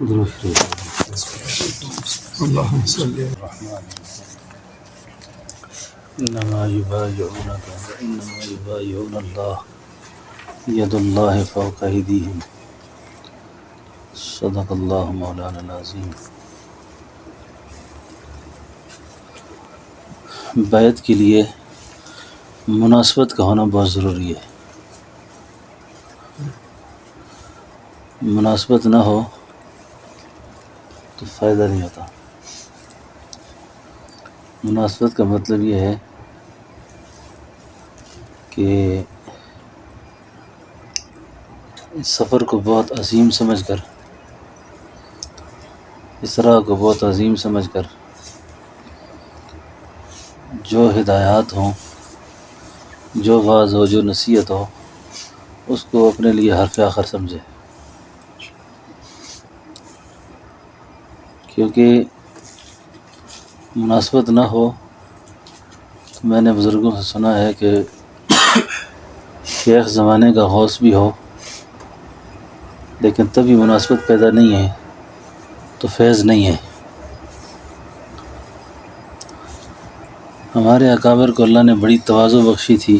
اللهم صل انما يبايعون الله يد الله فوق ايديهم صدق الله مولانا العظیم۔ بیعت کے لیے مناسبت کا ہونا بہت ضروری ہے۔ مناسبت نہ ہو تو فائدہ نہیں ہوتا۔ مناسبت کا مطلب یہ ہے کہ اس سفر کو بہت عظیم سمجھ کر، اس راہ کو بہت عظیم سمجھ کر جو ہدایات ہوں، جو واعظ ہو، جو نصیحت ہو، اس کو اپنے لیے حرف آخر سمجھے۔ کیونکہ مناسبت نہ ہو تو میں نے بزرگوں سے سنا ہے کہ شیخ زمانے کا غوث بھی ہو لیکن تبھی مناسبت پیدا نہیں ہے تو فیض نہیں ہے۔ ہمارے اکابر کو اللہ نے بڑی تواضع بخشی تھی۔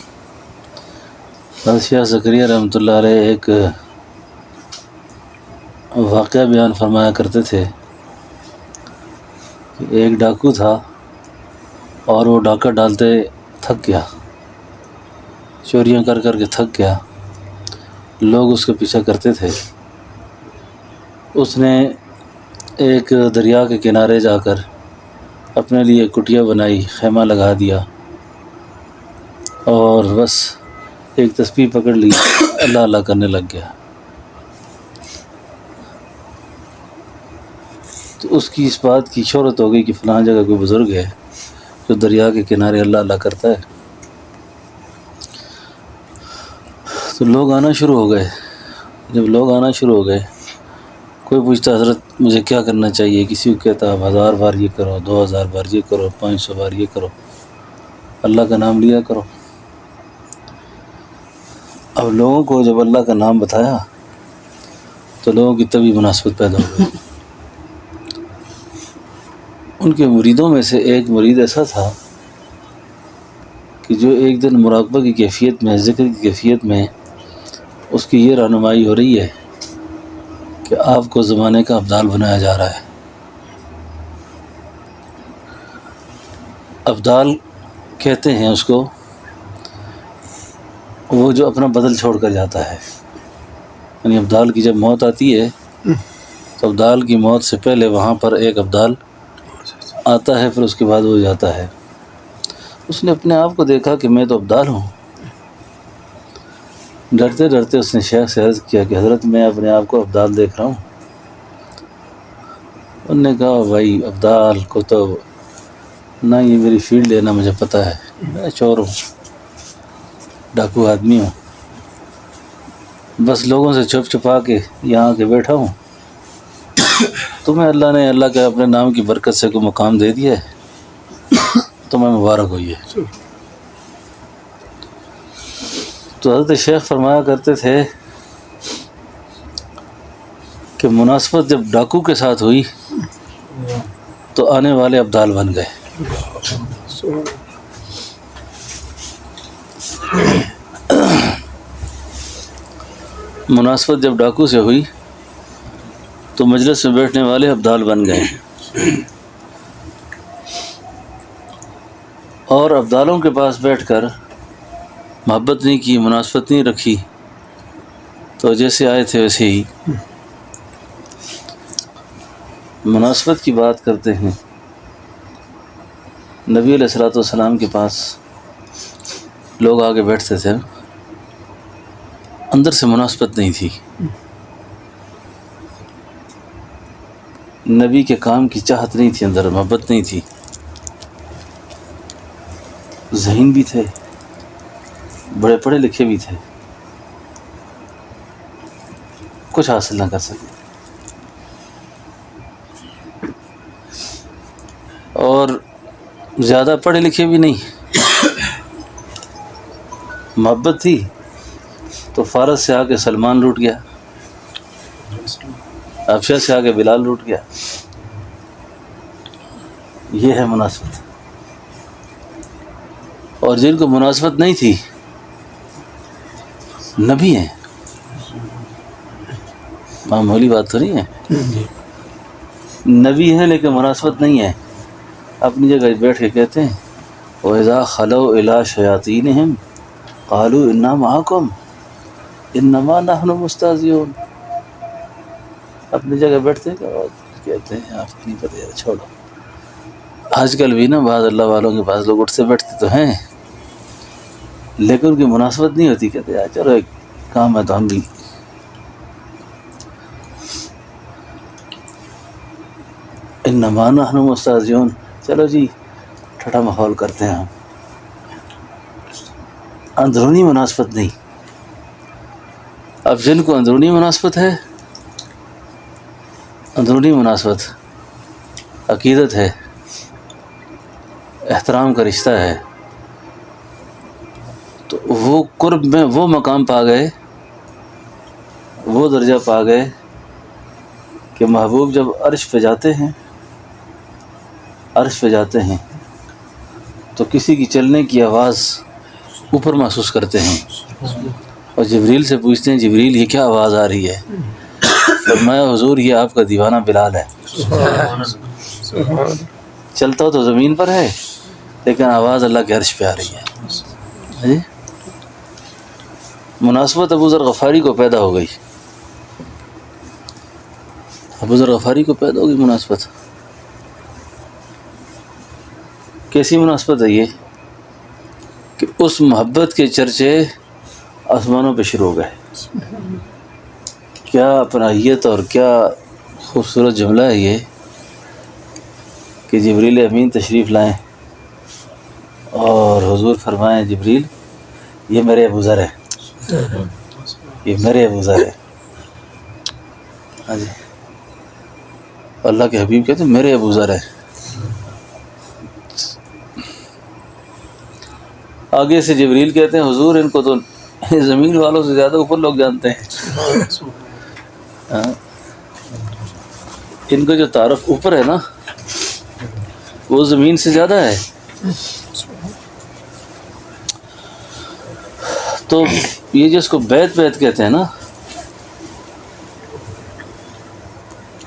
حضرت شیخ زکریا رحمۃ اللہ علیہ ایک واقعہ بیان فرمایا کرتے تھے کہ ایک ڈاکو تھا اور وہ ڈاکہ ڈالتے تھک گیا، چوریاں کر کر کے تھک گیا، لوگ اس کے پیچھا کرتے تھے۔ اس نے ایک دریا کے کنارے جا کر اپنے لیے کٹیا بنائی، خیمہ لگا دیا اور بس ایک تسبیح پکڑ لی، اللہ اللہ کرنے لگ گیا۔ تو اس کی اس بات کی شہرت ہو گئی کہ فلاں جگہ کوئی بزرگ ہے جو دریا کے کنارے اللہ اللہ کرتا ہے۔ تو لوگ آنا شروع ہو گئے۔ جب لوگ آنا شروع ہو گئے، کوئی پوچھتا حضرت مجھے کیا کرنا چاہیے، کسی کو کہتا 1000 بار یہ کرو، 2000 بار یہ کرو، 500 بار یہ کرو، اللہ کا نام لیا کرو۔ اب لوگوں کو جب اللہ کا نام بتایا تو لوگوں کی طبی مناسبت پیدا ہو گئی۔ ان کے مریدوں میں سے ایک مرید ایسا تھا کہ جو ایک دن مراقبہ کی کیفیت میں، ذکر کی کیفیت میں اس کی یہ رہنمائی ہو رہی ہے کہ آپ کو زمانے کا ابدال بنایا جا رہا ہے۔ ابدال کہتے ہیں اس کو وہ جو اپنا بدل چھوڑ کر جاتا ہے، یعنی ابدال کی جب موت آتی ہے تو ابدال کی موت سے پہلے وہاں پر ایک ابدال آتا ہے، پھر اس کے بعد وہ جاتا ہے۔ اس نے اپنے آپ کو دیکھا کہ میں تو ابدال ہوں۔ ڈرتے ڈرتے اس نے شیخ سے عرض کیا کہ حضرت میں اپنے آپ کو ابدال دیکھ رہا ہوں۔ انہوں نے کہا بھائی ابدال کو تو نہ، یہ میری فیلڈ ہے، نہ مجھے پتہ ہے، میں چور ہوں، ڈاکو آدمی ہوں، بس لوگوں سے چھپ چھپا کے یہاں آ کے بیٹھا ہوں۔ تمہیں اللہ نے اللہ کے اپنے نام کی برکت سے کوئی مقام دے دیا ہے، تمہیں مبارک ہوئی ہے۔ تو حضرت شیخ فرمایا کرتے تھے کہ مناسبت جب ڈاکو کے ساتھ ہوئی تو آنے والے ابدال بن گئے۔ مناسبت جب ڈاکو سے ہوئی تو مجلس میں بیٹھنے والے ابدال بن گئے، اور ابدالوں کے پاس بیٹھ کر محبت نہیں کی، مناسبت نہیں رکھی، تو جیسے آئے تھے ویسے ہی۔ مناسبت کی بات کرتے ہیں، نبی علیہ الصلوۃ والسلام کے پاس لوگ آگے بیٹھتے تھے، اندر سے مناسبت نہیں تھی، نبی کے کام کی چاہت نہیں تھی، اندر محبت نہیں تھی، ذہین بھی تھے، بڑے پڑھے لکھے بھی تھے، کچھ حاصل نہ کر سکے، اور زیادہ پڑھے لکھے بھی نہیں۔ محبت تھی تو فارس سے آ کے سلمان لوٹ گیا، حبشہ سے آگے بلال لوٹ گیا. یہ ہے مناسبت. اور جن کو مناسبت نہیں تھی نبی ہیں، معمولی بات تو نہیں ہے. نبی ہیں لیکن مناسبت نہیں ہے. اپنی جگہ بیٹھ کے کہتے ہیں وَإِذَا خَلَوْا إِلَىٰ شَيَاطِينِهِمْ قَالُوا إِنَّا مَعَكُمْ إِنَّمَا نَحْنُ مُسْتَهْزِئُونَ. اپنی جگہ بیٹھتے ہیں اور کہتے ہیں آپ کو نہیں پتہ، یار چھوڑو. آج کل بھی نا بعض اللہ والوں کے بعض لوگ اٹھتے بیٹھتے تو ہیں لیکن ان کی مناسبت نہیں ہوتی. کہتے ہیں چلو ایک کام ہے تو ہم بھی. انما نحن مستہزئون، چلو جی ٹھٹا ماحول کرتے ہیں ہم. اندرونی مناسبت نہیں. اب جن کو اندرونی مناسبت ہے، اندرونی مناسبت عقیدت ہے، احترام کا رشتہ ہے، تو وہ قرب میں وہ مقام پا گئے، وہ درجہ پا گئے کہ محبوب جب عرش پہ جاتے ہیں، عرش پہ جاتے ہیں تو کسی کی چلنے کی آواز اوپر محسوس کرتے ہیں اور جبریل سے پوچھتے ہیں جبریل یہ کیا آواز آ رہی ہے؟ فرمایا حضور یہ آپ کا دیوانہ بلال ہے. چلتا تو زمین پر ہے لیکن آواز اللہ کے عرش پہ آ رہی ہے. جی مناسبت ابو ذر غفاری کو پیدا ہو گئی. ابو ذر غفاری کو پیدا ہو گئی مناسبت. کیسی مناسبت ہے یہ کہ اس محبت کے چرچے آسمانوں پہ شروع ہو گئے. کیا اپنائیت اور کیا خوبصورت جملہ ہے یہ کہ جبریل امین تشریف لائیں اور حضور فرمائیں جبریل یہ میرے ابو ذر ہے، یہ میرے ابو ذر ہے. ہاں جی اللہ کے حبیب کہتے ہیں میرے ابو ذر ہے. آگے سے جبریل کہتے ہیں حضور ان کو تو زمین والوں سے زیادہ اوپر لوگ جانتے ہیں. ان کا جو تعارف اوپر ہے نا وہ زمین سے زیادہ ہے. تو یہ جس کو بیت کہتے ہیں نا،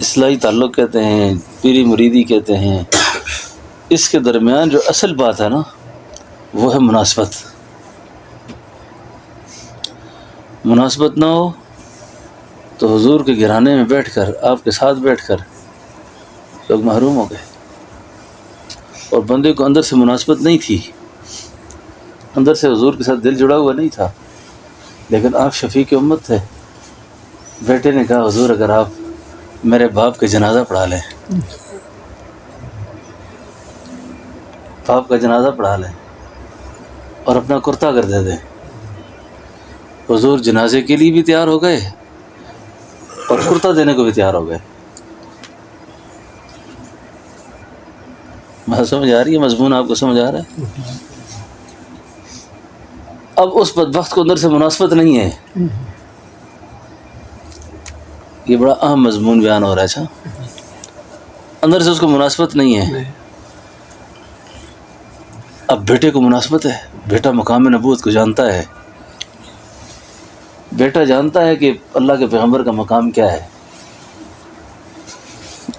اصلاحی تعلق کہتے ہیں، پیری مریدی کہتے ہیں، اس کے درمیان جو اصل بات ہے نا وہ ہے مناسبت. مناسبت نہ ہو تو حضور کے گھرانے میں بیٹھ کر، آپ کے ساتھ بیٹھ کر لوگ محروم ہو گئے. اور بندے کو اندر سے مناسبت نہیں تھی، اندر سے حضور کے ساتھ دل جڑا ہوا نہیں تھا، لیکن آپ شفیع امت تھے. بیٹے نے کہا حضور اگر آپ میرے باپ کا جنازہ پڑھا لیں، باپ کا جنازہ پڑھا لیں اور اپنا کرتا کر دے دیں. حضور جنازے کے لیے بھی تیار ہو گئے اور کرتا دینے کو بھی تیار ہو گئے. بات سمجھ آ رہی ہے؟ مضمون آپ کو سمجھ آ رہا ہے؟ اب اس بدبخت کو اندر سے مناسبت نہیں ہے. یہ بڑا اہم مضمون بیان ہو رہا ہے. اچھا اندر سے اس کو مناسبت نہیں ہے. اب بیٹے کو مناسبت ہے، بیٹا مقام نبوت کو جانتا ہے، بیٹا جانتا ہے کہ اللہ کے پیغمبر کا مقام کیا ہے.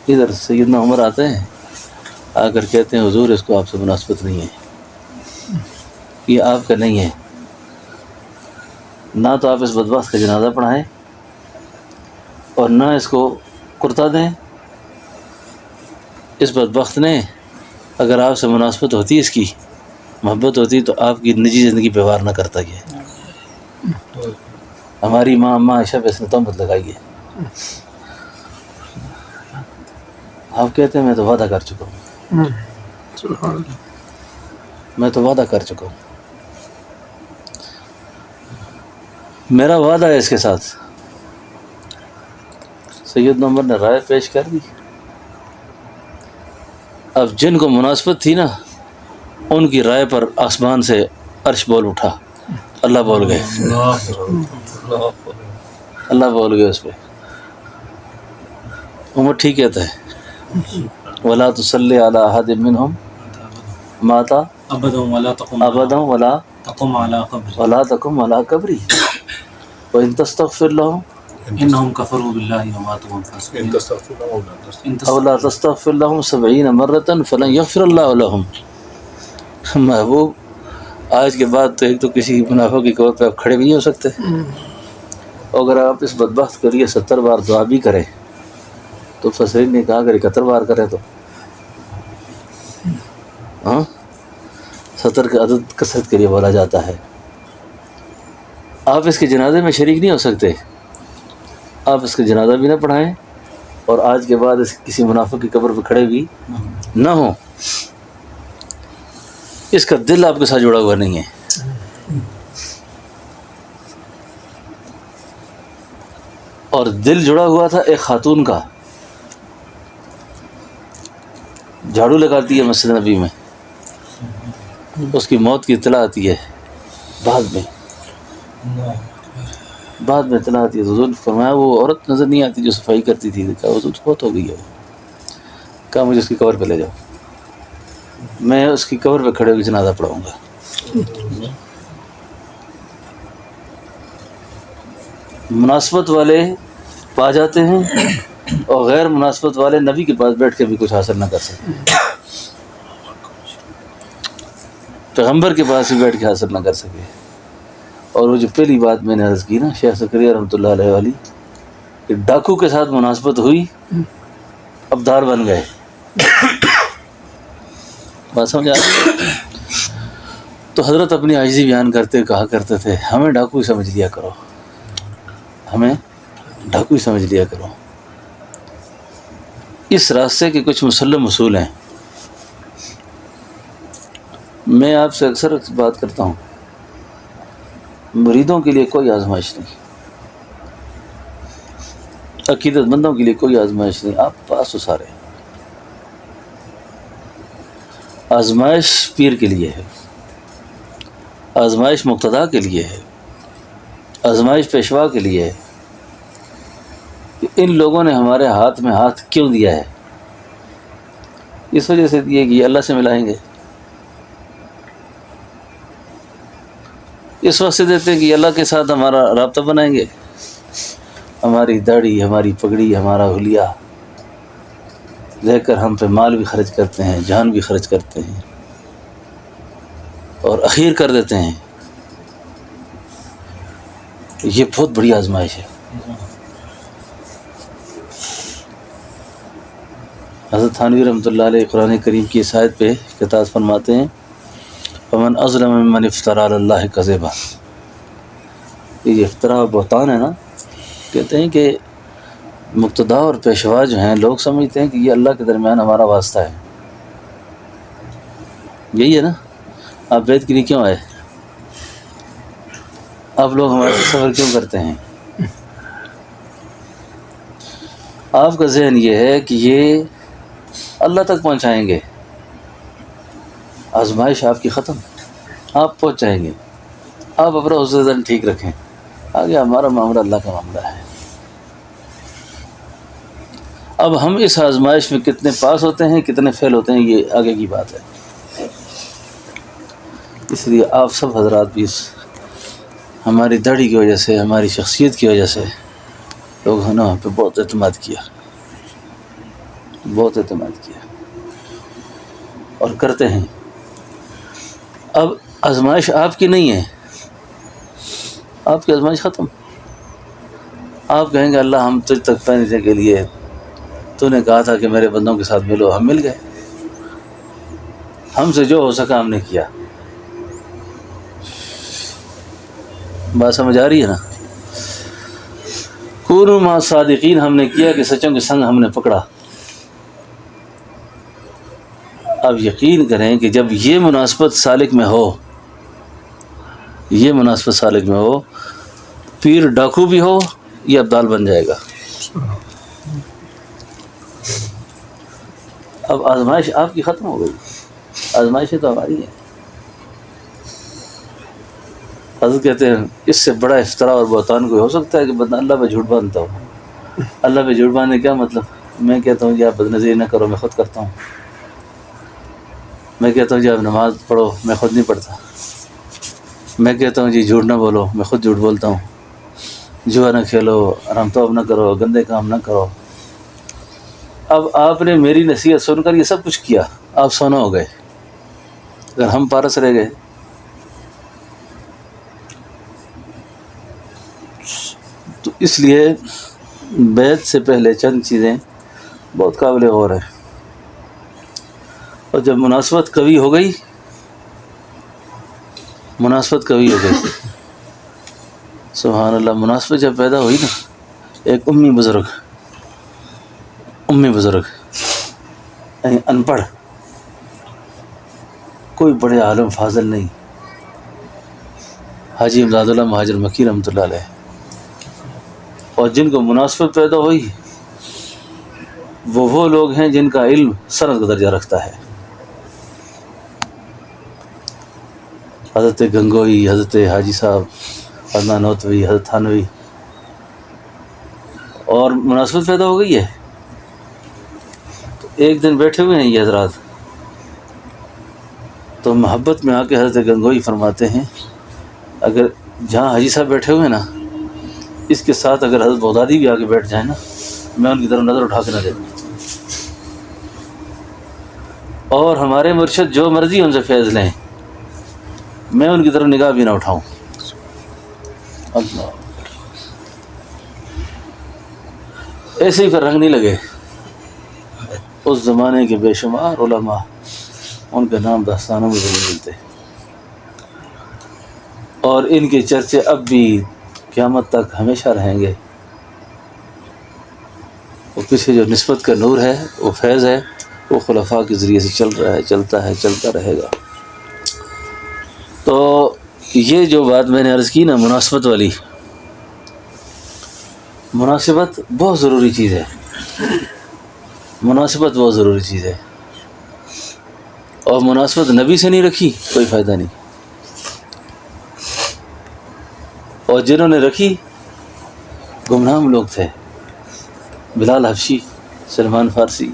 ادھر سیدنا عمر آتے ہیں، آ کر کہتے ہیں حضور اس کو آپ سے مناسبت نہیں ہے، یہ آپ کا نہیں ہے. نہ تو آپ اس بدبخت کا جنازہ پڑھائیں اور نہ اس کو کرتا دیں. اس بدبخت نے اگر آپ سے مناسبت ہوتی، اس کی محبت ہوتی تو آپ کی نجی زندگی پہ وار نہ کرتا. یہ ہماری ماں اماں عائشہ پہ اس نے تہمت لگائی ہے. آپ کہتے ہیں میں تو وعدہ کر چکا ہوں، میں تو وعدہ کر چکا ہوں، میرا وعدہ ہے اس کے ساتھ. سیدنا عمر نے رائے پیش کر دی. اب جن کو مناسبت تھی نا ان کی رائے پر آسمان سے عرش بول اٹھا. اللہ بول گئے، اللہ بول گئے اس پہ. عمر ٹھیک کہتا ہے وَلَا تُصَلِّ عَلَىٰ أَحَدٍ مِّنْهُمْ مَاتَ أبدا ولا تقم أبدا ولا تقم على قبر تقم على قبره وإن تستغفر لهم إنهم كفروا بالله وماتوا وهم فاسقون إن تستغفر له أو لا تستغفر أو لا تستغفر لهم 70 مرة فلن يغفر الله لهم. محبوب آج کے بعد تو ایک تو کسی منافق کی قبر پہ آپ کھڑے بھی نہیں ہو سکتے، اور اگر آپ اس بدبخت کے لیے 70 بار دعا بھی کریں تو فسرین نے کہا اگر 71 بار کرے تو 70 کا عدد کثرت کے لیے بولا جاتا ہے. آپ اس کے جنازے میں شریک نہیں ہو سکتے، آپ اس کا جنازہ بھی نہ پڑھائیں اور آج کے بعد کسی منافق کی قبر پہ کھڑے بھی نہ ہوں. اس کا دل آپ کے ساتھ جڑا ہوا نہیں ہے. اور دل جڑا ہوا تھا ایک خاتون کا، جھاڑو لگاتی ہے مسجد نبی میں، اس کی موت کی اطلاع آتی ہے بعد میں اطلاع آتی ہے تو حضور نے فرمایا وہ عورت نظر نہیں آتی جو صفائی کرتی تھی. کہا حضور بہت ہو گئی ہے. کہا مجھے اس کی قبر پہ لے جاؤ، میں اس کی قبر پہ کھڑے ہوئے جنازہ پڑھاؤں گا. مناسبت والے پا جاتے ہیں اور غیر مناسبت والے نبی کے پاس بیٹھ کے بھی کچھ حاصل نہ کر سکتے، پیغمبر کے پاس بھی بیٹھ کے حاصل نہ کر سکے. اور وہ جو پہلی بات میں نے عرض کی نا شیخ زکریا رحمۃ اللہ علیہ والی کہ ڈاکو کے ساتھ مناسبت ہوئی ابدار بن گئے. بات سمجھ آ رہی ہے؟ تو حضرت اپنی عاجزی بیان کرتے کہا کرتے تھے ہمیں ڈاکو ہی سمجھ لیا کرو، ہمیں ڈاکو ہی سمجھ لیا کرو. اس راستے کے کچھ مسلم اصول ہیں. میں آپ سے اکثر بات کرتا ہوں، مریدوں کے لیے کوئی آزمائش نہیں، عقیدت مندوں کے لیے کوئی آزمائش نہیں. آپ پاس ہو سارے. آزمائش پیر کے لیے ہے، آزمائش مقتدا کے لیے ہے، آزمائش پیشوا کے لیے ہے کہ ان لوگوں نے ہمارے ہاتھ میں ہاتھ کیوں دیا ہے. اس وجہ سے دیے کہ یہ اللہ سے ملائیں گے، اس وقت سے دیتے ہیں کہ اللہ کے ساتھ ہمارا رابطہ بنائیں گے. ہماری داڑھی، ہماری پگڑی، ہمارا حلیہ دیکھ کر ہم پہ مال بھی خرچ کرتے ہیں، جان بھی خرچ کرتے ہیں اور اخیر کر دیتے ہیں. یہ بہت بڑی آزمائش ہے. حضرت تھانوی رحمۃ اللہ علیہ قرآن کریم کی اس آیت پہ کتاب فرماتے ہیں فمن اظلم ممن افترى علی اللہ کذبا. یہ افطرا و بہتان ہے نا. کہتے ہیں کہ مقتدا اور پیشوا جو ہیں لوگ سمجھتے ہیں کہ یہ اللہ کے درمیان ہمارا واسطہ ہے. یہی ہے نا. آپ بیت کے لیے کیوں آئے؟ آپ لوگ ہمارے سفر کیوں کرتے ہیں؟ آپ کا ذہن یہ ہے کہ یہ اللہ تک پہنچائیں گے. آزمائش آپ کی ختم، آپ پہنچ جائیں گے. آپ اپنا حسن ٹھیک رکھیں، آگے ہمارا معاملہ اللہ کا معاملہ ہے. اب ہم اس آزمائش میں کتنے پاس ہوتے ہیں کتنے فیل ہوتے ہیں یہ آگے کی بات ہے. اس لیے آپ سب حضرات بھی ہماری داڑھی کی وجہ سے، ہماری شخصیت کی وجہ سے لوگ ہیں نا ہم پہ بہت اعتماد کیا اور کرتے ہیں. اب آزمائش آپ کی نہیں ہے، آپ کی آزمائش ختم. آپ کہیں گے اللہ ہم تجھ تک پہنچنے کے لیے تو نے کہا تھا کہ میرے بندوں کے ساتھ ملو، ہم مل گئے. ہم سے جو ہو سکا ہم نے کیا. بات سمجھ آ رہی ہے نا. کونوا مع الصادقین ہم نے کیا کہ سچوں کے سنگ ہم نے پکڑا. اب یقین کریں کہ جب یہ مناسبت سالک میں ہو، پیر ڈاکو بھی ہو یہ ابدال بن جائے گا. اب آزمائش آپ کی ختم ہو گئی، آزمائشیں تو ہماری ہیں. حضرت کہتے ہیں اس سے بڑا افطرا اور بہتان کوئی ہو سکتا ہے کہ بندہ اللہ پہ جھوٹ باندھتا ہو. اللہ پہ جھوٹ باندھنے کیا مطلب؟ میں کہتا ہوں جی آپ بد نظری نہ کرو، میں خود کرتا ہوں. میں کہتا ہوں جی آپ نماز پڑھو، میں خود نہیں پڑھتا. میں کہتا ہوں جی جھوٹ نہ بولو، میں خود جھوٹ بولتا ہوں. جوا نہ کھیلو، حرام توب نہ کرو، گندے کام نہ کرو. اب آپ نے میری نصیحت سن کر یہ سب کچھ کیا، آپ سونا ہو گئے. اگر ہم پارس رہ گئے. تو اس لیے بیعت سے پہلے چند چیزیں بہت قابل غور ہیں. اور جب مناسبت قوی ہو گئی، سبحان اللہ، مناسبت جب پیدا ہوئی نا، ایک امی بزرگ یعنی ان پڑھ، کوئی بڑے عالم فاضل نہیں، حاجی امداد اللہ مہاجر مکی رحمۃ اللہ علیہ، اور جن کو مناسبت پیدا ہوئی وہ لوگ ہیں جن کا علم سند کا درجہ رکھتا ہے. حضرت گنگوئی، حضرت حاجی صاحب عدنان نوتوی، حضرت تھانوی، اور مناسبت پیدا ہو گئی ہے. تو ایک دن بیٹھے ہوئے ہیں یہ حضرات، تو محبت میں آ کے حضرت گنگوئی فرماتے ہیں اگر جہاں حاجی صاحب بیٹھے ہوئے ہیں نا، اس کے ساتھ اگر حضرت بغدادی بھی آ کے بیٹھ جائیں نا، میں ان کی طرف نظر اٹھا کے نہ دیکھوں. اور ہمارے مرشد جو مرضی ان سے فیض لیں، میں ان کی طرف نگاہ بھی نہ اٹھاؤں. اللہ، ایسے ہی پھر رنگ نہیں لگے. اس زمانے کے بے شمار علماء، ان کے نام داستانوں میں بھی نہیں ملتے، اور ان کے چرچے اب بھی قیامت تک ہمیشہ رہیں گے. وہ پیچھے جو نسبت کا نور ہے، وہ فیض ہے، وہ خلفاء کے ذریعے سے چل رہا ہے، چلتا ہے، چلتا رہے گا. تو یہ جو بات میں نے عرض کی نا، مناسبت والی، مناسبت بہت ضروری چیز ہے. اور مناسبت نبی سے نہیں رکھی کوئی فائدہ نہیں. اور جنہوں نے رکھی گمنام لوگ تھے، بلال حبشی، سلمان فارسی،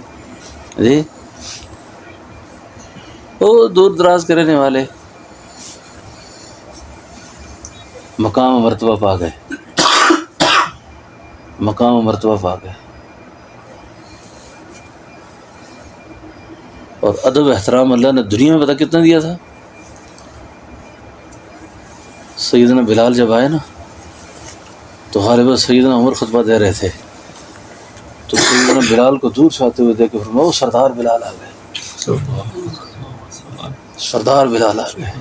جی وہ دور دراز کے رہنے والے، مقام و مرتبہ پا گئے. اور ادب احترام اللہ نے دنیا میں پتہ کتنا دیا تھا. سیدنا بلال جب آئے نا، تو غالباً سیدنا عمر خطبہ دے رہے تھے، تو سیدنا بلال کو دور سے آتے ہوئے دیکھ کے فرمایا، وہ سردار بلال آ گئے، سردار بلال آ گئے.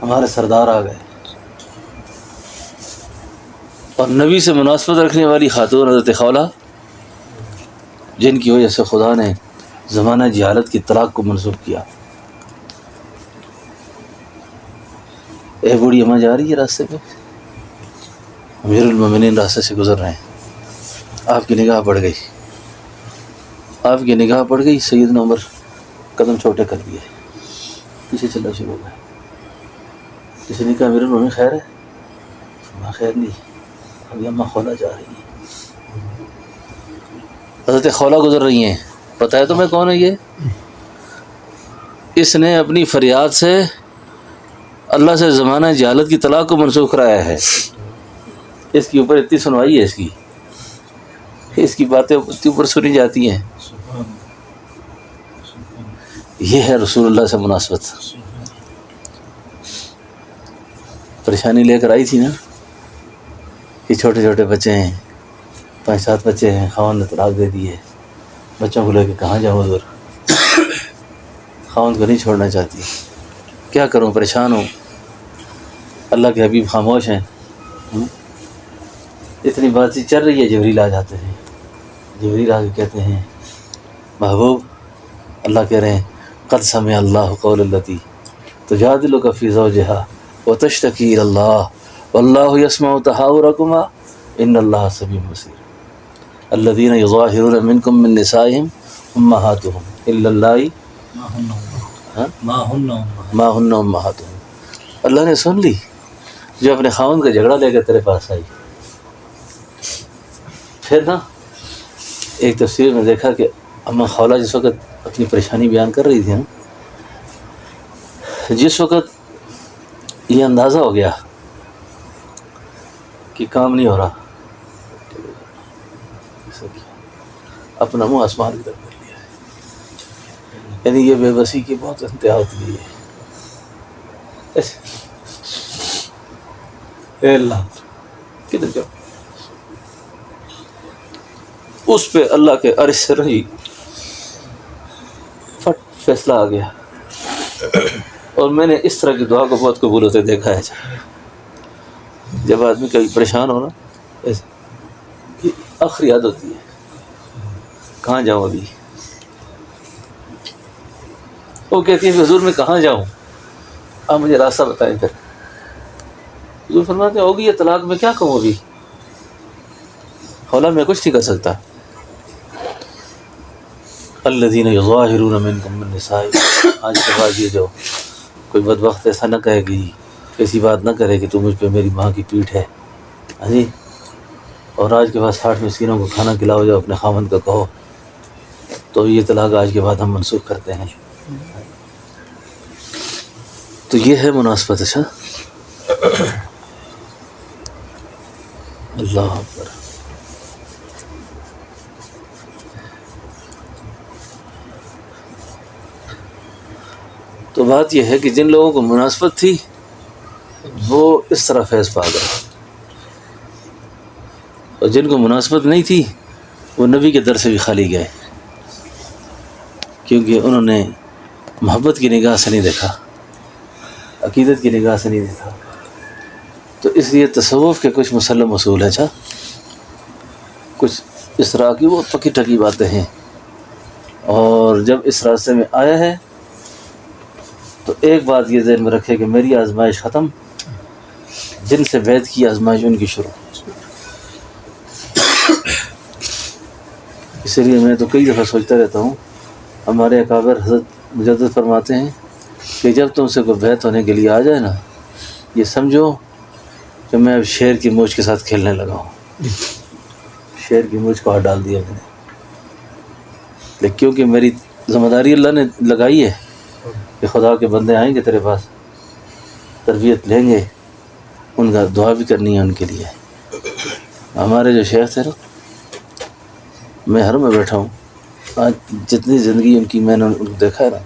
ہمارے سردار آ گئے. اور نبی سے مناسبت رکھنے والی خاتون حضرت خولہ، جن کی وجہ سے خدا نے زمانہ جہالت کی طلاق کو منسوخ کیا. ایک بوڑھی اماں جا رہی ہے راستے پہ، امیر المومنین راستے سے گزر رہے ہیں، آپ کی نگاہ پڑ گئی. سیدنا عمر قدم چھوٹے کر دیے، پیچھے چلنا شروع ہو گئے. کسی نے کہا امیر المومنین خیر ہے؟ فرمایا خیر نہیں، ابھی اماں خولہ جا رہی ہیں. حضرت خولہ گزر رہی ہیں. پتہ ہے تمہیں کون ہے یہ؟ اس نے اپنی فریاد سے اللہ سے زمانہ جہالت کی طلاق کو منسوخ کرایا ہے. اس کے اوپر اتنی سنوائی ہے، اس کی باتیں اتنی اوپر سنی جاتی ہیں. یہ ہے رسول اللہ سے مناسبت. پریشانی لے کر آئی تھی نا کہ چھوٹے چھوٹے بچے ہیں، 5-7 بچے ہیں، خاوند نے طلاق دے دی ہے، بچوں کو لے کے کہاں جاؤں حضور، خاوند کو نہیں چھوڑنا چاہتی، کیا کروں، پریشان ہوں. اللہ کے حبیب خاموش ہیں. اتنی بات چیت چل رہی ہے، جبریل آ جاتے ہیں. جبریل آ کے کہتے ہیں محبوب، اللہ کہہ رہے ہیں قد سمع اللہ قول التی تجادلک فی زوجہا وتشتکی الی اللہ واللہ یسمع تحاورکما ان اللہ سمیع بصیر. الذین یظاہرون منکم من نسائہم امہاتہم الا اللہ ما ہن امہاتہم. اللہ نے سن لی، جو اپنے خاوند کا جھگڑا لے کر تیرے پاس آئی. پھر نا ایک تفسیر میں دیکھا کہ اما خولہ جس وقت اپنی پریشانی بیان کر رہی تھی نا، جس وقت یہ اندازہ ہو گیا کہ کام نہیں ہو رہا، اپنا منہ آسمان کی طرف کر لیا. یعنی یہ بے بسی کی بہت انتہا ہوتی ہے. اے اللہ کدھر جاؤ؟ اس پہ اللہ کے عرش سے رہی فٹ فیصلہ آ گیا. اور میں نے اس طرح کی دعا کو بہت قبول ہوتے دیکھا ہے. جب آدمی کبھی پریشان ہو نا، آخری یاد ہوتی ہے کہاں جاؤں ابھی. وہ کہتی ہے کہ حضور میں کہاں جاؤں، آپ مجھے راستہ بتائیں. پھر حضور فرماتے ہیں ہوگی یہ طلاق، میں کیا کہوں ابھی، خولا میں کچھ نہیں کر سکتا. الذین یظاہرون منکم من نسائکم، آج کے بعد یہ جو کوئی بدبخت ایسا نہ کہے گی، ایسی بات نہ کرے کہ تو مجھ پہ میری ماں کی پیٹھ ہے. ہاں جی، اور آج کے بعد 60 مسکینوں کو کھانا کھلاؤ جو اپنے خاوند کا کہو، تو یہ طلاق آج کے بعد ہم منسوخ کرتے ہیں. تو یہ ہے مناسبت. اچھا اللہ اکبر. تو بات یہ ہے کہ جن لوگوں کو مناسبت تھی وہ اس طرح فیض پا گئے، اور جن کو مناسبت نہیں تھی وہ نبی کے در سے بھی خالی گئے، کیونکہ انہوں نے محبت کی نگاہ سے نہیں دیکھا، عقیدت کی نگاہ سے نہیں دیکھا. تو اس لیے تصوف کے کچھ مسلم اصول ہیں، کچھ اس طرح کی وہ پکی ٹکی باتیں ہیں. اور جب اس راستے میں آیا ہے تو ایک بات یہ ذہن میں رکھے کہ میری آزمائش ختم، جن سے بیعت کی آزمائش ان کی شروع. اس لیے میں تو کئی دفعہ سوچتا رہتا ہوں، ہمارے اکابر حضرت مجدد فرماتے ہیں کہ جب تم سے کوئی بیعت ہونے کے لیے آ جائے نا، یہ سمجھو کہ میں اب شیر کی مونچھ کے ساتھ کھیلنے لگا ہوں. شیر کی مونچھ کو ہاتھ ڈال دیا میں نے، لیکن کیونکہ میری ذمہ داری اللہ نے لگائی ہے کہ خدا کے بندے آئیں گے تیرے پاس، تربیت لیں گے، ان کا دعا بھی کرنی ہے ان کے لیے. ہمارے جو شیخ تھے نا، میں حرم میں بیٹھا ہوں، آج جتنی زندگی ان کی میں نے ان کو دیکھا ہے نا،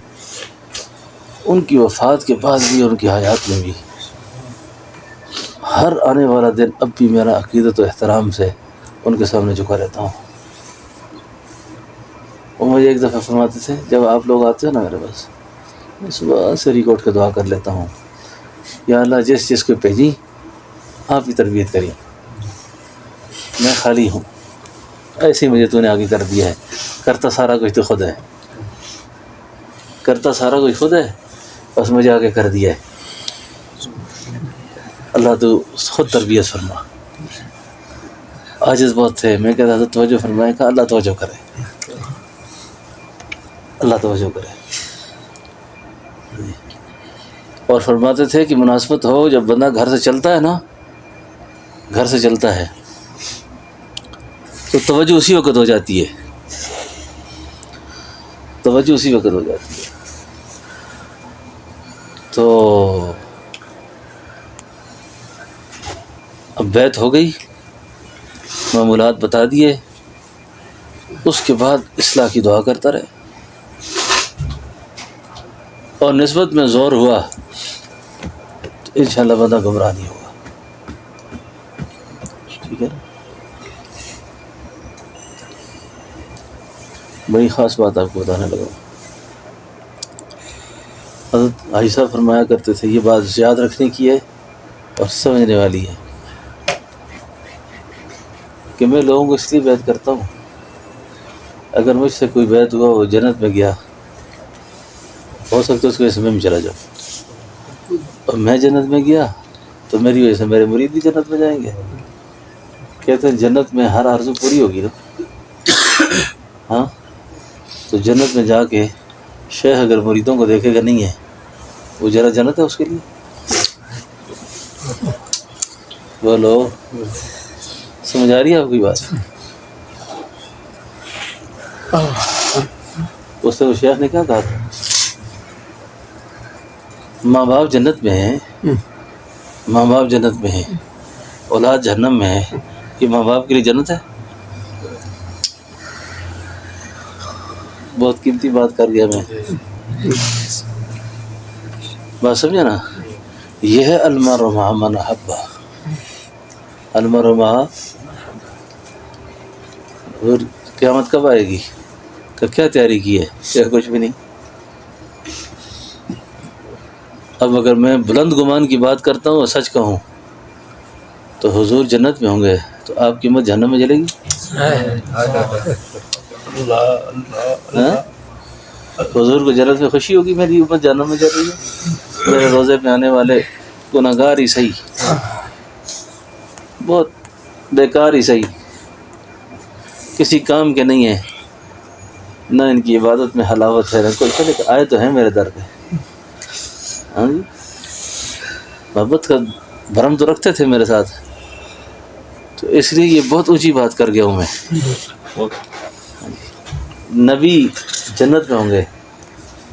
ان کی وفات کے بعد بھی، ان کی حیات میں بھی، ہر آنے والا دن اب بھی میرا عقیدت و احترام سے ان کے سامنے جھکا رہتا ہوں. وہ مجھے ایک دفعہ فرماتے تھے جب آپ لوگ آتے ہو نا میرے پاس، میں صبح سے ریکارڈ کے دعا کر لیتا ہوں، یا اللہ جس چیز کو بھیجی آپ ہی تربیت کری، میں خالی ہوں، ایسے ہی مجھے تو نے آگے کر دیا ہے. کرتا سارا کچھ تو خود ہے، کرتا سارا کچھ خود ہے، بس مجھے آگے کر دیا ہے. اللہ تو خود تربیت فرما. عاجز بہت تھے، میں کہتا تھا توجہ فرمائے، کہا اللہ توجہ کرے، اللہ توجہ کرے. اور فرماتے تھے کہ مناسبت ہو، جب بندہ گھر سے چلتا ہے نا، گھر سے چلتا ہے تو توجہ اسی وقت ہو جاتی ہے، توجہ اسی وقت ہو جاتی ہے. تو اب بیعت ہو گئی، معمولات بتا دیے، اس کے بعد اصلاح کی دعا کرتا رہے، اور نسبت میں زور ہوا تو انشاءاللہ بندہ گمراہ نہیں ہوگا. ٹھیک ہے نا؟ بڑی خاص بات آپ کو بتانے لگا. حضرت عائشہ فرمایا کرتے تھے، یہ بات یاد رکھنے کی ہے اور سمجھنے والی ہے، کہ میں لوگوں کو اس لیے بیعت کرتا ہوں، اگر مجھ سے کوئی بیعت ہوا وہ جنت میں گیا، ہو سکتا ہے اس کی وجہ سے میں بھی چلا جاؤں، اور میں جنت میں گیا تو میری وجہ سے میرے مرید بھی جنت میں جائیں گے. کہتے ہیں جنت میں ہر آرزو پوری ہوگی نا. ہاں، تو جنت میں جا کے شیخ اگر مریدوں کو دیکھے گا نہیں ہے، وہ ذرا جنت ہے اس کے لیے. بولو سمجھ آ رہی ہے آپ کی بات؟ اس سے شیخ نے کیا کہا تھا؟ ماں باپ جنت میں ہیں، ماں باپ جنت میں ہیں، اولاد جہنم میں ہے، یہ ماں باپ کے لیے جنت ہے؟ بہت قیمتی بات کر گیا میں، بات سمجھے نا؟ یہ ہے المرء مع من احب، المرء مع، اور قیامت کب آئے گی؟ کیا تیاری کی ہے؟ کیا کچھ بھی نہیں۔ اب اگر میں بلند گمان کی بات کرتا ہوں اور سچ کہوں تو حضور جنت میں ہوں گے تو آپ کی امت جہنم میں جلے گی؟ ہاں؟ حضور کو جنت میں خوشی ہوگی میری امت جہنم میں جل رہی ہے؟ میرے روزے پہ آنے والے گناہگار ہی صحیح، بہت بیکار ہی صحیح، کسی کام کے نہیں ہیں، نہ ان کی عبادت میں حلاوت ہے نہ کوئی، چلے آئے تو ہیں میرے در پہ، ہاں جی، محبت کا بھرم تو رکھتے تھے میرے ساتھ، تو اس لیے یہ بہت اونچی بات کر گیا ہوں میں۔ نبی جنت میں ہوں گے،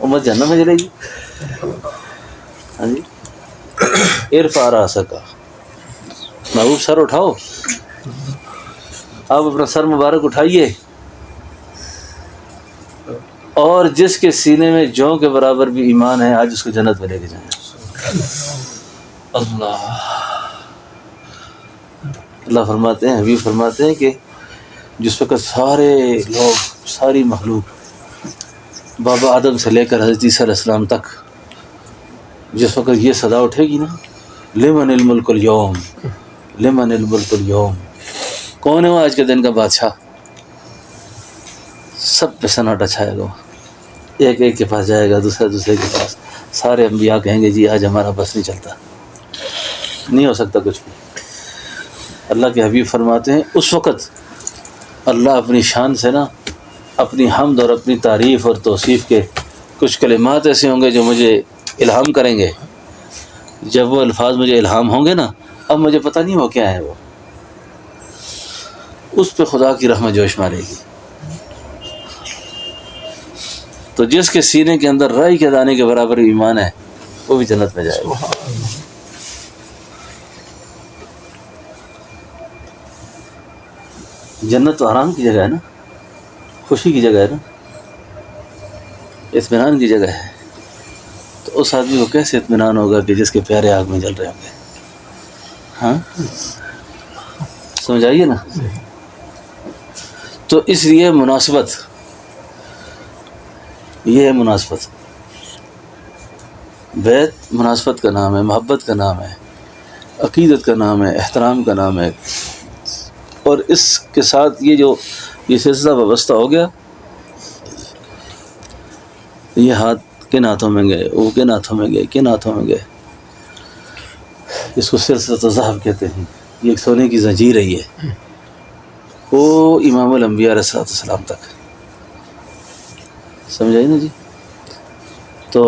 امت جہنم میں جلے گی؟ ہاں جی، ارفع راسک، محبوب سر اٹھاؤ، آپ اپنا سر مبارک اٹھائیے، اور جس کے سینے میں جوں کے برابر بھی ایمان ہے آج اس کو جنت میں لے کے جائیں۔ اللہ فرماتے ہیں، حبیب فرماتے ہیں کہ جس وقت سارے لوگ، ساری مخلوق، بابا آدم سے لے کر حضرت عیسیٰ علیہ السلام تک، جس وقت یہ صدا اٹھے گی نا، لمن الملک اليوم، لمن الملک اليوم، کون ہے وہ آج کے دن کا بادشاہ؟ سب پہ سناٹا چھائے گا، ایک ایک کے پاس جائے گا، دوسرے دوسرے کے پاس، سارے انبیاء کہیں گے جی آج ہمارا بس نہیں چلتا، نہیں ہو سکتا کچھ بھی۔ اللہ کے حبیب فرماتے ہیں اس وقت اللہ اپنی شان سے نا، اپنی حمد اور اپنی تعریف اور توصیف کے کچھ کلمات ایسے ہوں گے جو مجھے الہام کریں گے، جب وہ الفاظ مجھے الہام ہوں گے نا، اب مجھے پتہ نہیں وہ کیا ہے، وہ اس پہ خدا کی رحمت جوش مارے گی۔ تو جس کے سینے کے اندر رائی کے دانے کے برابر ایمان ہے وہ بھی جنت میں جائے گا۔ جنت تو آرام کی جگہ ہے نا، خوشی کی جگہ ہے نا، اطمینان کی جگہ ہے، تو اس آدمی کو کیسے اطمینان ہوگا کہ جس کے پیارے آگ میں جل رہے ہوں گے؟ ہاں سمجھ آئیے نا؟ تو اس لیے مناسبت، یہ ہے مناسبت، بیت مناسبت کا نام ہے، محبت کا نام ہے، عقیدت کا نام ہے، احترام کا نام ہے، اور اس کے ساتھ یہ سلسلہ وابستہ ہو گیا، یہ ہاتھ کن ہاتھوں میں گئے، وہ کن ہاتھوں میں گئے، کن ہاتھوں میں گئے، اس کو سلسلۃ الذہب کہتے ہیں، یہ ایک سونے کی زنجیر ہے، یہ وہ امام الانبیاء علیہ السلام تک، سمجھ آئی نا جی؟ تو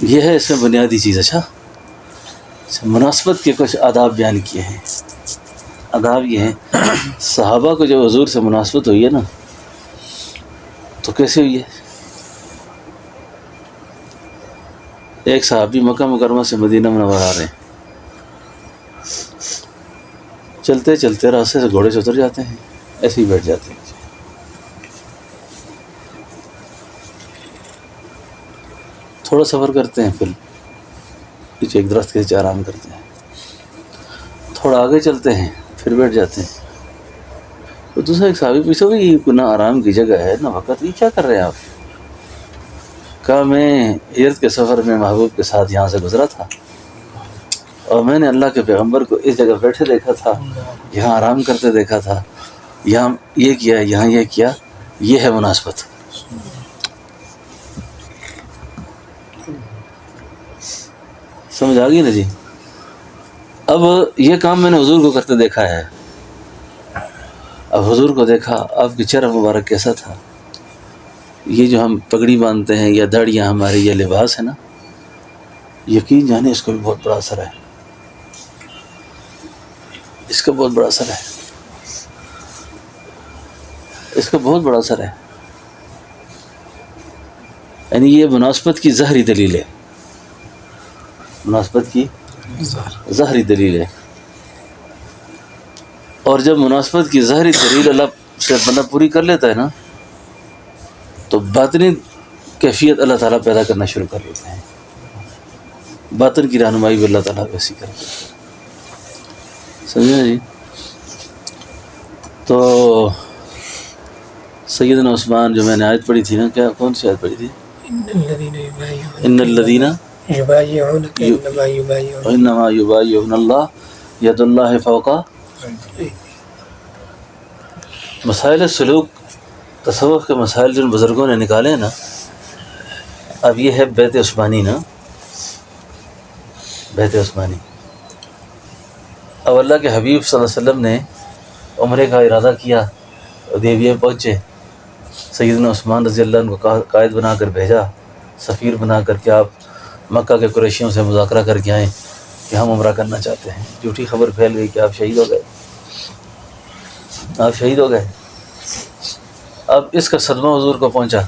یہ ہے اس میں بنیادی چیز۔ اچھا، مناسبت کے کچھ آداب بیان کیے ہیں۔ آداب یہ ہیں، صحابہ کو جب حضور سے مناسبت ہوئی ہے نا تو کیسے ہوئی ہے؟ ایک صحابی مکہ مکرمہ سے مدینہ منورہ آ رہے ہیں، چلتے چلتے راستے سے گھوڑے سے اتر جاتے ہیں، ایسے ہی بیٹھ جاتے ہیں، تھوڑا سفر کرتے ہیں، پھر پیچھے ایک درخت کے نیچے آرام کرتے ہیں، تھوڑا آگے چلتے ہیں، پھر بیٹھ جاتے ہیں۔ تو دوسرا ایک صحابی پوچھا کہ یہ نہ آرام کی جگہ ہے نہ وقت، یہ کیا کر رہے ہیں آپ؟ کہا میں ہجرت کے سفر میں محبوب کے ساتھ یہاں سے گزرا تھا اور میں نے اللہ کے پیغمبر کو اس جگہ بیٹھے دیکھا تھا، یہاں آرام کرتے دیکھا تھا، یہاں یہ کیا، یہاں یہ کیا، یہ ہے مناسبت۔ سمجھ آ گئی نا جی؟ اب یہ کام میں نے حضور کو کرتے دیکھا ہے، اب حضور کو دیکھا، آپ کی چہرہ مبارک کیسا تھا، یہ جو ہم پگڑی باندھتے ہیں یا داڑیاں ہماری، یہ لباس ہے نا، یقین جانے اس کو بھی بہت بڑا اثر ہے۔ اس کا بہت بڑا اثر ہے، اس کا بہت بڑا اثر ہے. یعنی یہ مناسبت کی ظاہری دلیل ہے، مناسبت کی ظاہری دلیل ہے. اور جب مناسبت کی ظاہری دلیل اللہ سے بندہ پوری کر لیتا ہے نا تو باطنی کیفیت اللہ تعالیٰ پیدا کرنا شروع کر دیتے ہیں. باطن کی رہنمائی بھی اللہ تعالیٰ ویسی کر دیتے ہیں. سمجھا جی؟ تو سیدنا عثمان جو میں نے آیت پڑھی تھی نا، کیا کون سی آیت پڑھی تھی؟ ان الذین انما یبایعون اللہ ید اللہ فوق. مسائل سلوک تصوف کے مسائل جن بزرگوں نے نکالے ہیں نا، اب یہ ہے بیت عثمانی نا، بیت عثمانی. اب اللہ کے حبیب صلی اللہ علیہ وسلم نے عمرے کا ارادہ کیا، حدیبیہ پہنچے، سیدنا عثمان رضی اللہ عنہ کو قائد بنا کر بھیجا، سفیر بنا کر کے آپ مکہ کے قریشیوں سے مذاکرہ کر کے آئیں کہ ہم عمرہ کرنا چاہتے ہیں. جھوٹی خبر پھیل گئی کہ آپ شہید ہو گئے، آپ شہید ہو گئے. اب اس کا صدمہ حضور کو پہنچا.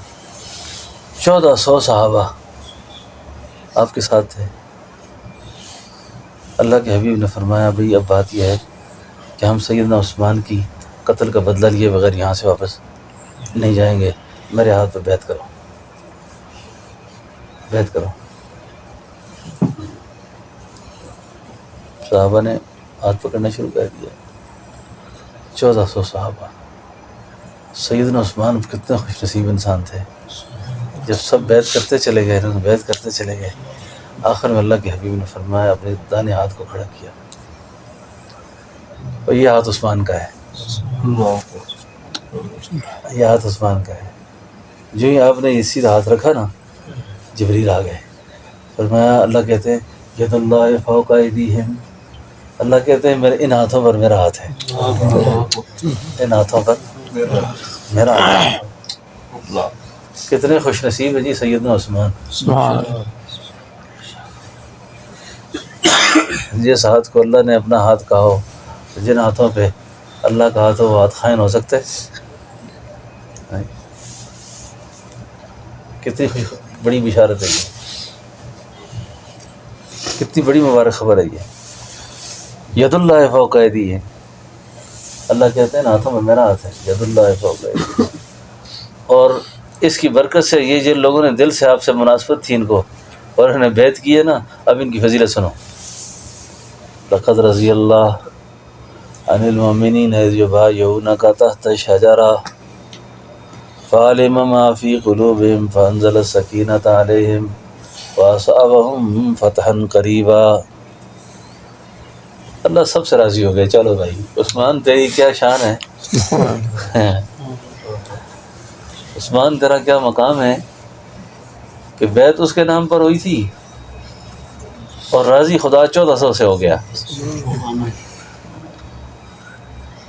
1400 صحابہ آپ کے ساتھ تھے. اللہ کے حبیب نے فرمایا بھئی اب بات یہ ہے کہ ہم سیدنا عثمان کی قتل کا بدلہ لیے بغیر یہاں سے واپس نہیں جائیں گے، میرے ہاتھ پہ بیعت کرو، بیعت کرو. صحابہ نے ہاتھ پکڑنا شروع کر دیا. 1400 صحابہ. سیدنا عثمان کتنے خوش نصیب انسان تھے، جب سب بیعت کرتے چلے گئے، بیعت کرتے چلے گئے، آخر میں اللہ کے حبیب نے فرمایا اپنے دانے ہاتھ کو کھڑا کیا اور یہ ہاتھ عثمان کا ہے، یہ ہاتھ عثمان کا ہے. جو ہی آپ نے یہ سیدھا ہاتھ رکھا نا، جبریل آ گئے. فرمایا اللہ کہتے ہیں ید اللہ فوق ایدیہم، اللہ کہتے ہیں میرے ان ہاتھوں پر میرا ہاتھ ہے، ان ہاتھوں پر میرا ہاتھ ہے. کتنے خوش نصیب ہے جی سیدنا عثمان. جس ہاتھ کو اللہ نے اپنا ہاتھ کہا ہو، جن ہاتھوں پہ اللہ کا ہاتھ ہو وہ ہاتھ خائن ہو سکتے؟ کتنی بڑی بشارت ہے یہ، کتنی بڑی مبارک خبر ہے یہ. ید اللہ فوق ایدیہم، اللہ کہتے ہیں ہاتھوں میں میرا ہاتھ ہے، ید اللہ فوق ایدیہم. اور اس کی برکت سے یہ جن لوگوں نے دل سے آپ سے مناسبت تھی ان کو اور انہوں نے بیعت کی ہے نا، اب ان کی فضیلت سنو. لقد رضی اللہ عن المؤمنین اذ یبایعونک تحت الشجرہ فعلم ما فی قلوبہم فانزل السکینۃ علیہم واصابہم فتحا قریبا. اللہ سب سے راضی ہو گئے. چلو بھائی عثمان تیری کیا شان ہے، عثمان تیرا کیا مقام ہے کہ بیعت اس کے نام پر ہوئی تھی اور راضی خدا 1400 سے ہو گیا.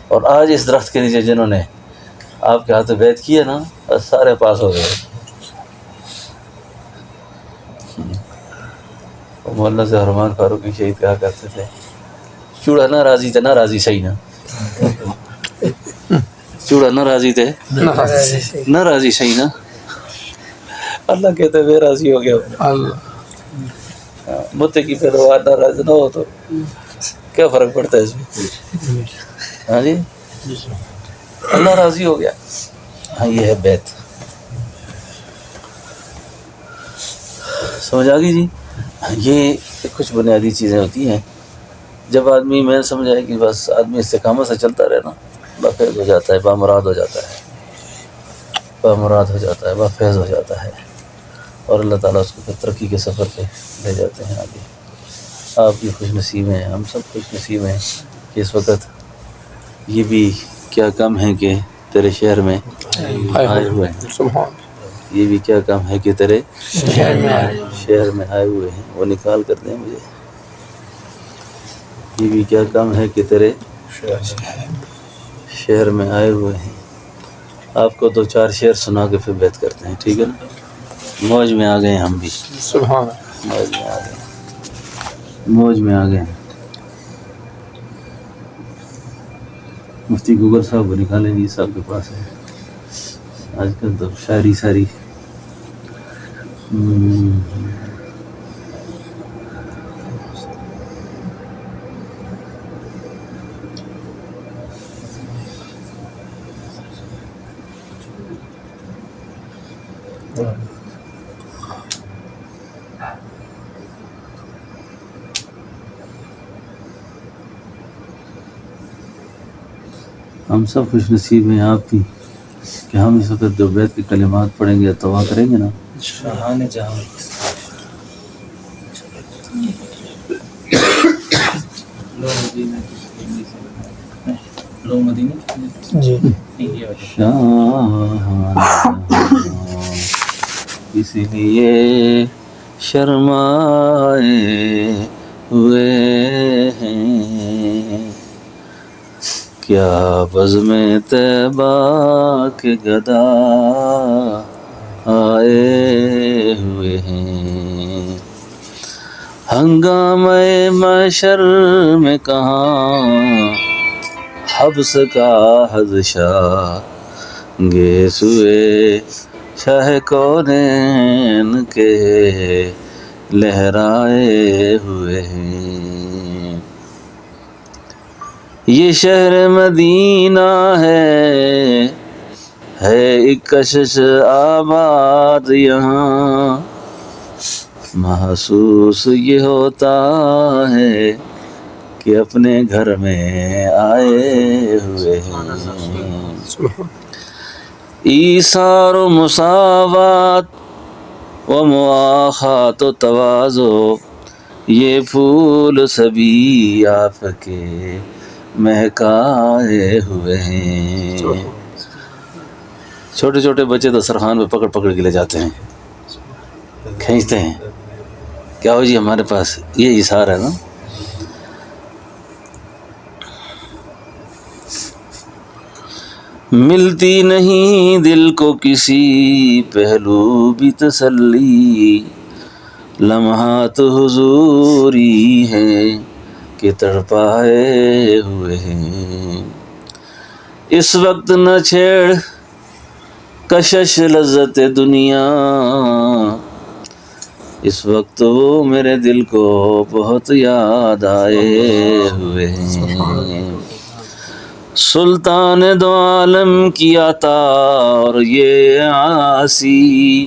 اور آج اس درخت کے نیچے جنہوں نے آپ کے ہاتھ بیعت کی ہے نا، سارے پاس ہو گئے. مولانا سے حرمان فاروقی شہید کہا کرتے تھے چوڑا نہ راضی تھے نہ راضی صحیح نا، چوڑا نہ راضی تھے نہ راضی صحیح نا. اللہ کہتے میں راضی ہو گیا. متے کی پیروار ناراض نہ ہو تو کیا فرق پڑتا ہے اس میں؟ ہاں جی، اللہ راضی ہو گیا. ہاں یہ ہے بیت. سمجھ آ گئی جی؟ یہ کچھ بنیادی چیزیں ہوتی ہیں. جب آدمی میں سمجھ آئے کہ بس آدمی استقامت سے چلتا رہے نا، بافیض ہو جاتا ہے، بامراد ہو جاتا ہے، بامراد ہو جاتا ہے، بافیض ہو جاتا ہے. اور اللہ تعالیٰ اس کو پھر ترقی کے سفر پہ لے جاتے ہیں آگے. آپ بھی خوش نصیب ہیں، ہم سب خوش نصیب ہیں کہ اس وقت یہ بھی کیا کم ہے کہ تیرے شہر میں آئے ہوئے ہیں. یہ بھی کیا کم ہے کہ تیرے شہر میں آئے ہوئے ہیں. وہ نکال کر دیں مجھے. یہ بھی کیا کم ہے کہ تیرے شہر میں آئے ہوئے ہیں. آپ کو 2-4 شعر سنا کے پھر بیعت کرتے ہیں، ٹھیک ہے نا؟ موج میں آ گئے ہم بھی، موج میں آ گئے، موج میں آ گئے. مفتی گوگر صاحب کو نکالیں گے، صاحب کے پاس ہے آج کل تو شاعری ساری ہم سب خوش نصیب ہیں آپ بھی کہ ہم اس وقت جو بیت کے کلمات پڑھیں گے توبہ کریں گے نا. شاہان جہاں لو مدینہ جی شاہان اس لیے شرمائے ہوئے ہیں کیا بزم طیبہ کے گدا آئے ہوئے ہیں ہنگامہ محشر میں کہاں حبس کا حدشہ گے سوئے شاہ کونین کے لہرائے ہوئے ہیں یہ شہر مدینہ ہے ایک کشش آباد یہاں محسوس یہ ہوتا ہے کہ اپنے گھر میں آئے ہوئے ہیں ایثار و مساوات و مواخات و تواضع یہ پھول سبھی آپ کے مہکائے ہوئے ہیں چھوٹے چھوٹے بچے دسترخوان پہ پکڑ پکڑ کے لے جاتے ہیں کھینچتے ہیں کیا ہو جی ہمارے پاس یہ اثار ہے نا ملتی نہیں دل کو کسی پہلو بھی تسلی لمحات حضوری ہیں کہ تڑپائے ہوئے ہیں اس وقت نہ چھیڑ کشش لذت دنیا اس وقت وہ میرے دل کو بہت یاد آئے ہوئے ہیں سلطان دو عالم کی عطا اور یہ عاصی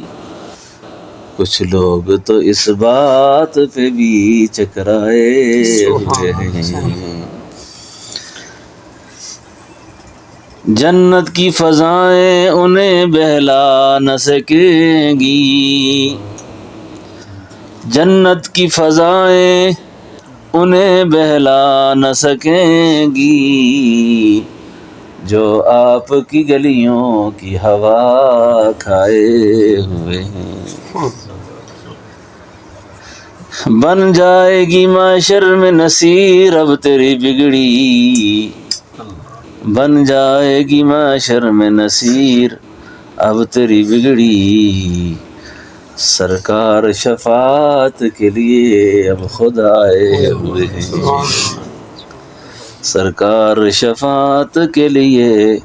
کچھ لوگ تو اس بات پہ بھی چکرائے ہوئے ہیں جنت کی فضائیں انہیں بہلا نہ سکیں گی جنت کی فضائیں انہیں بہلا نہ سکیں گی جو آپ کی گلیوں کی ہوا کھائے ہوئے ہیں بن جائے گی معاشر میں نصیر اب تیری بگڑی بن جائے گی معاشر میں نصیر اب تیری بگڑی سرکار شفاعت کے لیے اب خود آئے ہوئے ہیں سرکار شفاعت کے لیے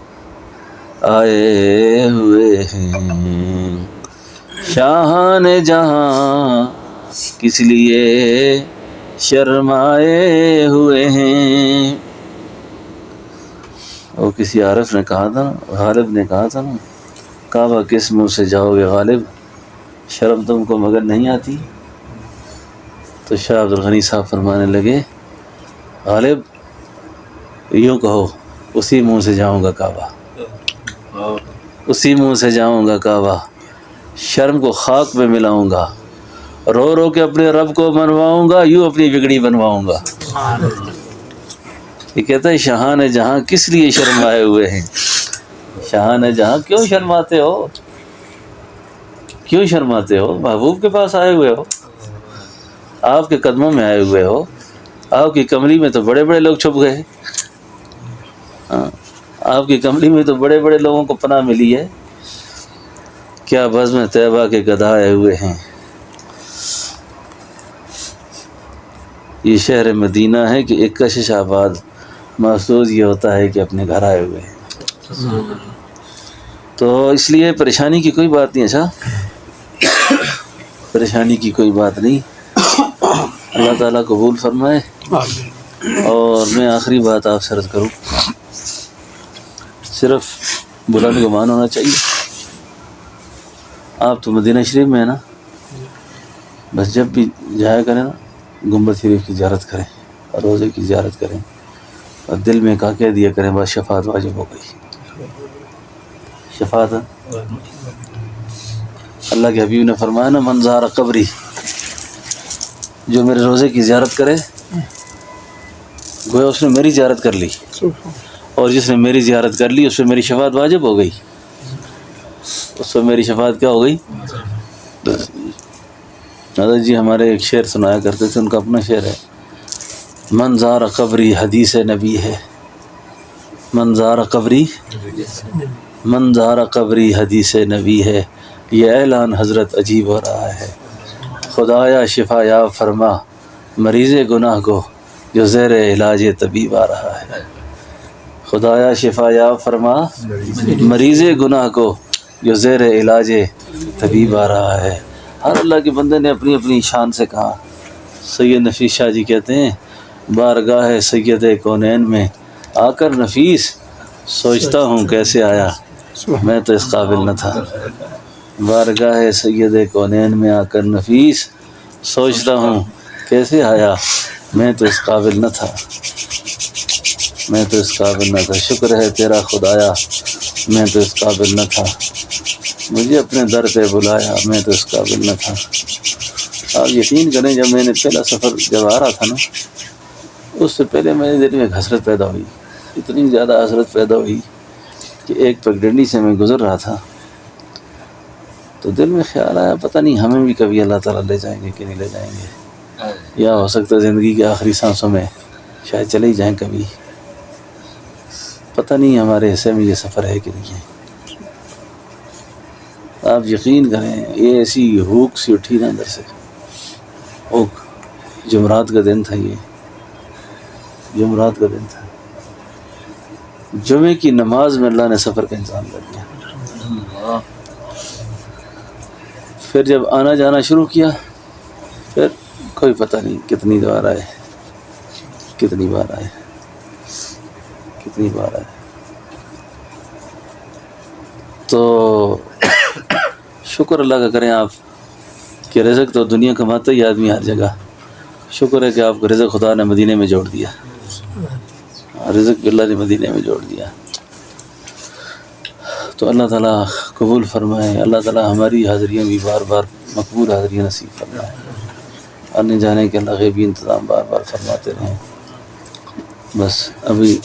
آئے ہوئے ہیں شاہان جہاں کس لیے شرمائے ہوئے ہیں وہ کسی عارف نے کہا تھا نا غالب نے کہا تھا نا کعبہ کس منہ سے جاؤ گے غالب شرم تم کو مگر نہیں آتی تو شاہ عبد الغنی صاحب فرمانے لگے غالب یوں کہو اسی منہ سے جاؤں گا کعبہ اسی منہ سے جاؤں گا کعبہ شرم کو خاک میں ملاؤں گا رو رو کے اپنے رب کو منواؤں گا یوں اپنی بگڑی بنواؤں گا یہ کہتا ہے شاہان جہاں کس لیے شرمائے ہوئے ہیں شاہان جہاں کیوں شرماتے ہو کیوں شرماتے ہو محبوب کے پاس آئے ہوئے ہو آپ کے قدموں میں آئے ہوئے ہو آپ کی کمری میں تو بڑے بڑے لوگ چھپ گئے آپ کی کمری میں تو بڑے بڑے لوگوں کو پناہ ملی ہے کیا بزم طیبہ کے گدا آئے ہوئے ہیں یہ شہر مدینہ ہے کہ ایک کشش آباد محسوس یہ ہوتا ہے کہ اپنے گھر آئے ہوئے ہیں. تو اس لیے پریشانی کی کوئی بات نہیں. اچھا پریشانی کی کوئی بات نہیں. اللہ تعالیٰ قبول فرمائے. اور میں آخری بات آپ سے عرض کروں، صرف بلند گمان ہونا چاہیے. آپ تو مدینہ شریف میں ہیں نا، بس جب بھی جایا کریں نا گنبد شریف کی زیارت کریں اور روزے کی زیارت کریں اور دل میں کہہ دیا کریں بس شفاعت واجب ہو گئی. شفاعت اللہ کے حبیب نے فرمایا نا، من زار قبری، جو میرے روزے کی زیارت کرے گویا اس نے میری زیارت کر لی، اور جس نے میری زیارت کر لی اس پہ میری شفاعت واجب ہو گئی. اس پہ میری شفاعت کیا ہو گئی؟ حضرت جی ہمارے ایک شعر سنایا کرتے تھے، ان کا اپنا شعر ہے، من زار قبری حدیث نبی ہے، من زار قبری، من زار قبری حدیث نبی ہے، یہ اعلان حضرت عجیب ہو رہا ہے. خدایا شفا یا فرما مریض گناہ کو جو زیر علاج طبیب آ رہا ہے. خدایا شفا یا فرما مریض گناہ کو جو زیر علاج طبیب آ رہا ہے. ہر اللہ کے بندے نے اپنی اپنی شان سے کہا. سید نفیس شاہ جی کہتے ہیں، بارگاہ سید کونین میں آ کر نفیس سوچتا ہوں کیسے آیا، میں تو اس قابل نہ تھا. بارگاہ سید کونین میں آ کر نفیس سوچتا ہوں کیسے آیا، میں تو اس قابل نہ تھا، میں تو اس قابل نہ تھا. شکر ہے تیرا خدایا میں تو اس قابل نہ تھا، مجھے اپنے در پہ بلایا، میں تو اس قابل نہ تھا. آپ یقین کریں جب میں نے پہلا سفر جب آ رہا تھا نا، اس سے پہلے میرے دل میں ایک حسرت پیدا ہوئی، اتنی زیادہ حسرت پیدا ہوئی کہ ایک پگڈنڈی سے میں گزر رہا تھا تو دل میں خیال آیا پتہ نہیں ہمیں بھی کبھی اللہ تعالیٰ لے جائیں گے کہ نہیں لے جائیں گے، یا ہو سکتا ہے زندگی کے آخری سانسوں میں شاید چلے ہی جائیں کبھی. پتہ نہیں ہمارے حصے میں یہ سفر ہے کہ نہیں ہے. آپ یقین کریں یہ ایسی ہوک سی اٹھی نا اندر سے، ہوک. جمعرات کا دن تھا، یہ جمعرات کا دن تھا، جمعے کی نماز میں اللہ نے سفر کا انتظام کر دیا. پھر جب آنا جانا شروع کیا پھر کوئی پتہ نہیں کتنی بار آئے، کتنی بار آئے، کتنی بار آئے. تو شکر اللہ کا کریں آپ کہ رزق تو دنیا کماتا ہی آدمی ہر جگہ. شکر ہے کہ آپ کو رزق خدا نے مدینے میں جوڑ دیا، رزق بھی اللہ نے مدینے میں جوڑ دیا. تو اللہ تعالیٰ قبول فرمائے. اللہ تعالیٰ ہماری حاضریاں بھی بار بار مقبول حاضریاں نصیب فرمائے. آنے جانے کے اللہ غیبی انتظام بار بار فرماتے رہیں. بس ابھی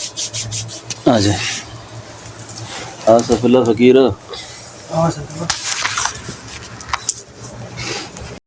آ جائیں. آصف اللہ فقیر.